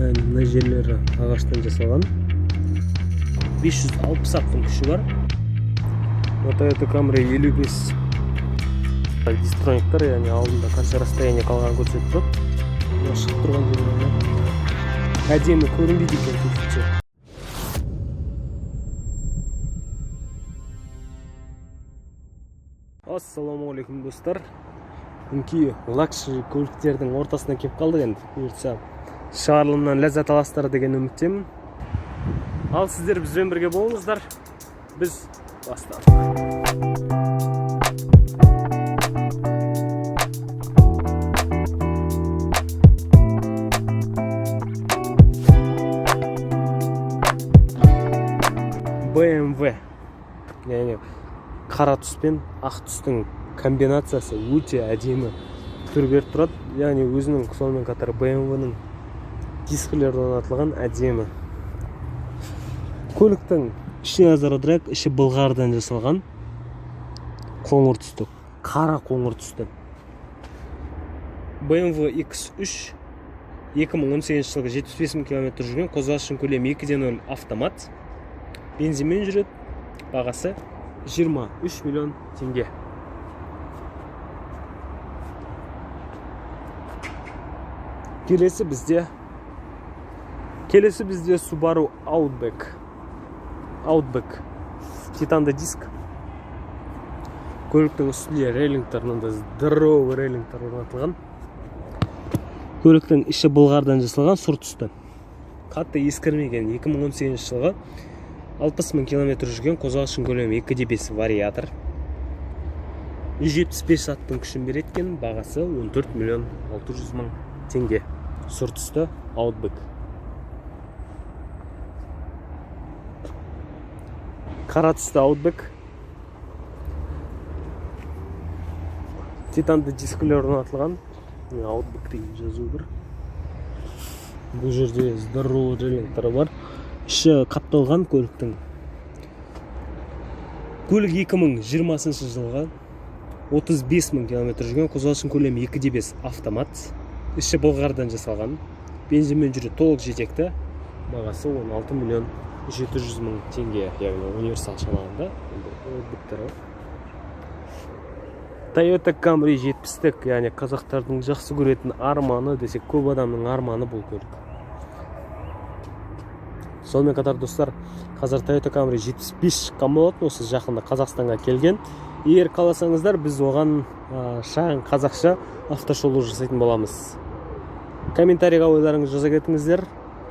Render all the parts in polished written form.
Мына жерлері ағаштан жасалған. 560 аттың күші бар. Toyota Camry 55 дистрониктар, яғни алдында қанша расстояние қалған көрсетіп тұрады. Шығып тұрған жерлеріне әдемі көрінбейді екен көзінше. Ассаламуалейкум достар. Мүмкей лакшери көліктердің ортасына кеп қалдық енді. Бұйыртса шығарылымнан ләззат аласыздар деген үміттемін. Ал сіздер бізбен бірге болыңыздар. Біз бастадық. BMW, яғни қара түс пен ақ түстің комбинациясы өте әдемі түр беріп тұрады. Яғни өзінің сонымен қатар BMW-ның дискілері орнатылған әдемі. Көліктің ішіне назар аударайық. Іші былғардан жасалған, қоңыр түсті, қара қоңыр түсті. BMW X3 2018 жылғы 75 000 км жүрген, қозғалыс көлемі 2.0 автомат. Бензинмен жүреді. Бағасы 23 миллион теңге. Келесі бізде Subaru Outback. Титанды диск. Көліктің үстінде рейлингтарында здоровый рейлингтар орнатылған. Көліктің іші былғардан жасалған, сұр түсті. Қатты ескірмеген 2018 жылғы 60 000 км жүрген, қозғалыс көлемі 2.5 вариатор. 175 аттың күшін береткен, бағасы 14 миллион 600 мың теңге. Сұр түсті Outback. Қара түсті Outback. Титанды дискілер орнатылған. Outback деген жазу бар. Бұл жерде здоровый рейлингтары бар. Іші қапталған көліктің. Көлік 2020 жылға 35 000 км жүрген, қозғалыс көлемі 2.5 автомат. Іші былғардан жасалған. Бензинмен жүреді, толық жетекті. Бағасы 16 миллион 700 мың теңге, яғни универсал шамасында. Toyota Camry 70-тік, яғни қазақтардың жақсы көретін арманы десек, көп адамның арманы бұл көлік. Сонымен қатар достар, қазір Toyota Camry 75 шыққан болатын, осы жақында Қазақстанға келген. Егер қаласаңыздар, біз оған шағын қазақша автошолу жасайтын боламыз. Комментарийға ойларыңыз жаза кетіңіздер.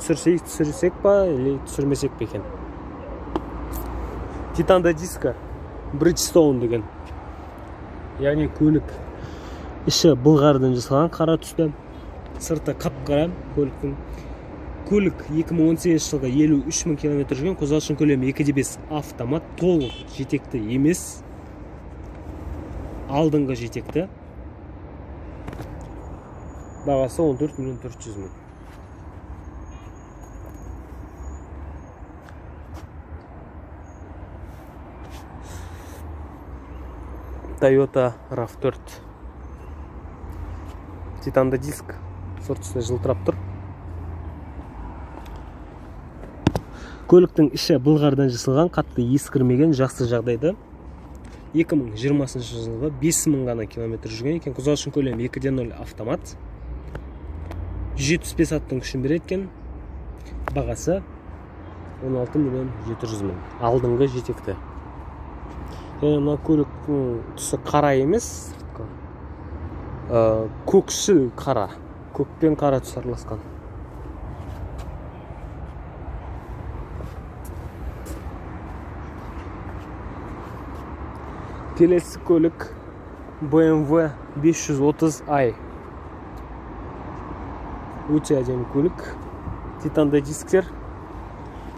Түсірсек па, или түсірмесек пе екен. Титанды диска Bridgestone деген. Яғни көлік іші былғардан жасалған, қара түсті, сырты қап-қара көліктің. Көлік 2018 жылға 53 000 км жүрген, қозғалыс көлемі 2.5 автомат, толық жетекті емес, алдыңғы жетекті. Бағасы 14 миллион 400 мың. Toyota RAV4. Титанды диск, сұр түсті жылтырап тұр. Көліктің іші былғардан жасалған, қатты ескірмеген, жақсы жағдайда. 2020 жылғы 5 000 ғана километр жүрген екен, қозғалыс көлемі 2.0 автомат. 175 аттың күшін береткен, бағасы 16 миллион 700 мың. Алдыңғы жетекті. Мына көліктің түсі қара емес, көкшіл қара, көкпен қара түс араласқан. Келесі көлік BMW 530i. Өте әдемі көлік. Титанды дисктер.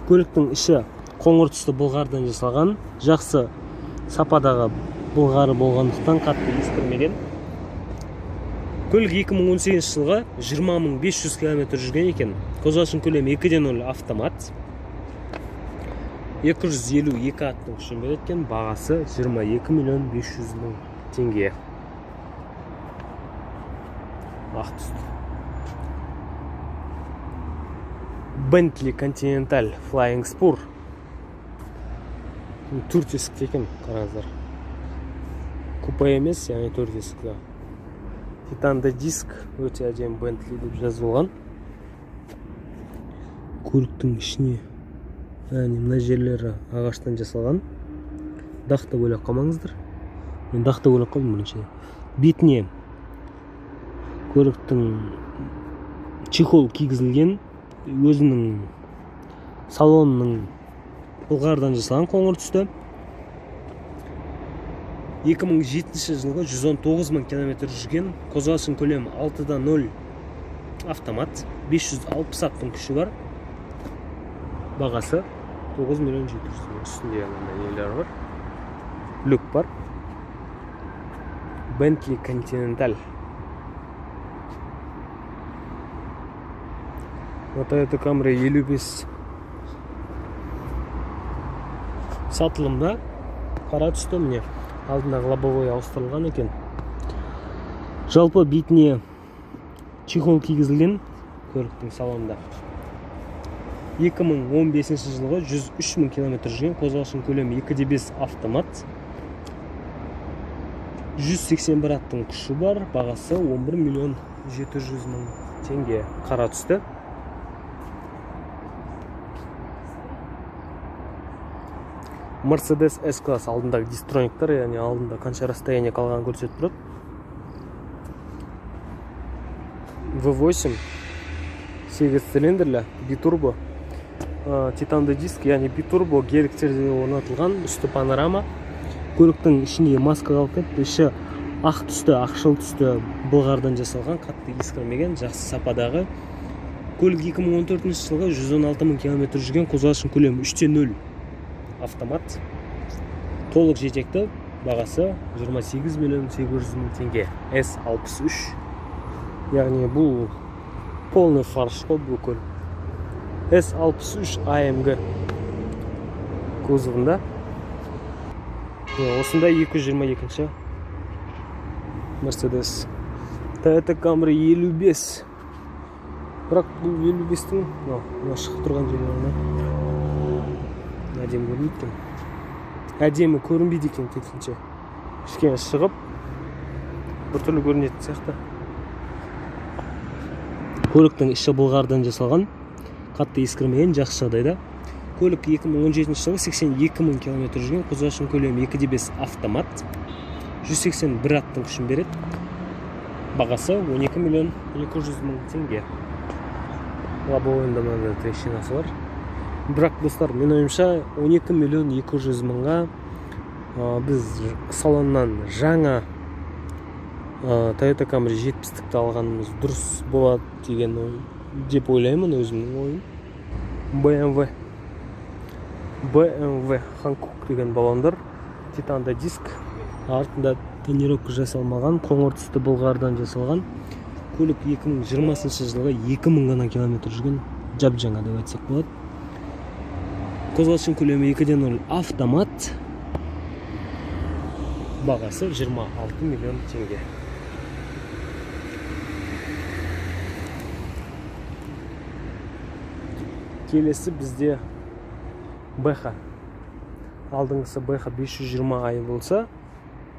Көліктің іші қоңыр түсті былғардан жасалған, жақсы сападағы былғары болғандықтан қатты ескірмеген. Көлік 2018 жылға 20 500 км жүрген екен. Қозғалыс көлемі 2.0 автомат. 252 аттың күшін береткен, бағасы 22 миллион 500 мың теңге. Ақ түсті. Bentley Continental Flying Spur. 4 есікті екен, қараңыздар. Купе емес, яғни 4 есікті. Титанда диск, өте әдемі Bentley деп жазылған. Көліктің ішіне мына жерлері ағаштан жасалған. Дақты ойлап қалмаңыздар. Мен дақты ойлап қалдым бірінші. Бетіне көліктің чехол кигізілген, өзінің салонының былғардан жасалған қоңыр түсті. 2007 жылғы 119 мың километр жүрген, қозғалысының көлемі 6,0 автомат, 560 аттың күші бар. Бағасы 9 миллион 700 мың, үстінде нелер бар. Люк бар. Bentley Continental. Toyota Camry 55 сатылымда, қара түсті, міне алдындағы лобовой ауыстырылған екен. Жалпы бетіне чехол кигізілген көліктің салонында. 2015 жылғы 103 мың километр жүрген, қозғалысының көлемі 2,5 автомат, 181 аттың күші бар, бағасы 11 миллион 700 мың теңге. Қара түсті. Mercedes S-класс алдындағы дистрониктар, яғни алдында қанша расстояние қалған көрсетіп тұрады. V8 8 цилиндрлі битурбо, титанды диск, яғни битурбо геліктерде орнатылған, үсті панорама. Көліктің ішінде маска қалып кетті, іші ақ түсті, ақшыл түсті былғардан жасалған, қатты ескірмеген, жақсы сападағы. Көлік 2014 жылғы 116 мың километр жүрген, қозғалысының көлемі 3,0 автомат, толық жетекті, бағасы 28 миллион 800 мың теңге. S63, яғни бұл полный фарш қой бұл көлік. S63 AMG кузовында. Осында 222-ші Mercedes. Toyota Camry 55. Бірақ бұл 55-тің шығып тұрған жерлеріне әдемі көрінбейді екен. Әдемі көрінбейді екен, тетінше. Кішкене шығып, біртүрлі көрінетін сияқты. Көліктің іші былғардан жасалған, қатты ескірмеген, жақсы жағдайда. Көлік 2017 жылы 82 мың километр жүрген, қозғалысының көлемі 2,5 автомат, 181 аттың күшін береді. Бағасы 12 миллион 200 мың теңге. Лобовойында мынандай трещинасы бар. Бірақ достар, мен ойымша 12 миллион 200 мыңға біз салоннан жаңа Toyota Camry 70-тікті алғанымыз дұрыс болады деген деп ойлаймын, өзімнің ойым. BMW Hankook деген баллондар, титанда диск, артында тонировка жасалмаған, қоңыр түсті былғардан жасалған. Көлік 2020 жылғы 2000 ғана километр жүрген, жап-жаңа деп айтсақ болады. Қозғалысының көлемі 2,0 автомат, бағасы 26 миллион теңге. Келесі бізде BH. Алдыңғысы BH 520i болса,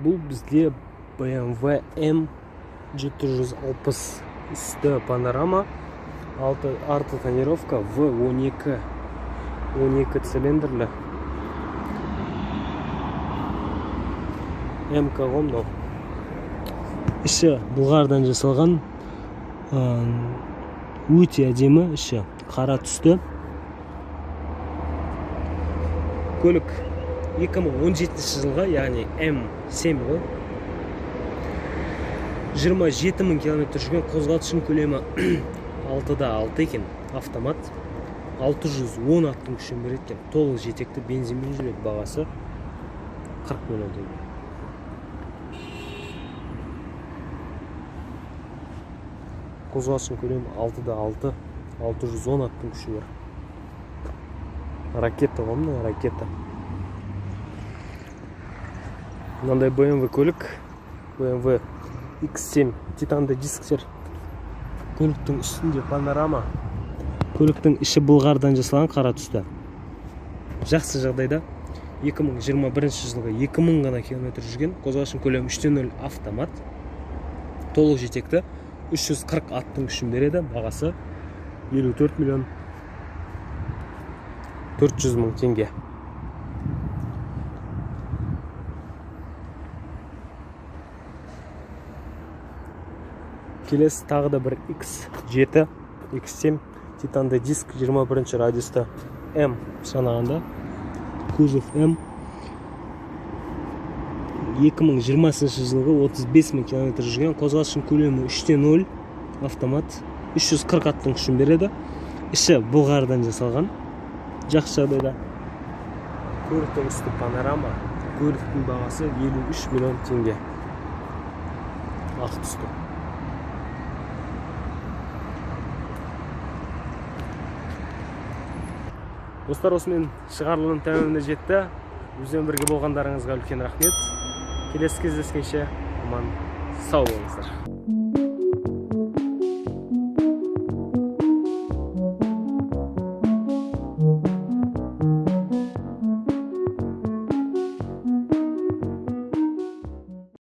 бұл бізде BMW M760 үсті панорама, арты тонировка V12 цилиндрлі МК ғомнау. Іші бұлғардан жасалған, өте әдемі, іші қара түсті. Көлік 2017 жылға, яғни М7 ғой, 27 мың километр жүрген, қозғалтышының көлемі 6,6 екен, автомат, 610 аттың күшін береді, толық жетекті бензинмен жүреді, бағасы 40 миллион теңге. Қозғалтышының көлемі 6,6, 610 аттың күші бар. Ракета ғой, мына ракета. Мынандай BMW көлік, BMW X7 титанды дисктер. Көліктің үстінде панорама, Көліктің іші былғардан жасалған, қара түсті. Жақсы жағдайда. 2021 жылғы 2000 ғана километр жүрген. Қозғалышының көлемі 3.0 автомат. Толық жетекті. 340 аттың күшін береді. Бағасы 54 миллион 400 мың теңге. Келесі тағы да бір X7, X7 титанды диск 21 радиуста М санағанда. Кузов М. 2020 жылғы 35 мың километр жүрген. Қозғалышының көлемі 3.0 автомат. 340 аттың күшін береді. Іші былғардан жасалған. Жақсы жағдайда. Көліктің үсті панорама. Көліктің бағасы 53 миллион теңге. Ақ түсті. Достар, осымен шығарылым тәмамына жетті. Бізбен бірге болғандарыңызға үлкен рахмет. Келесі кездескенше аман сау болыңыздар.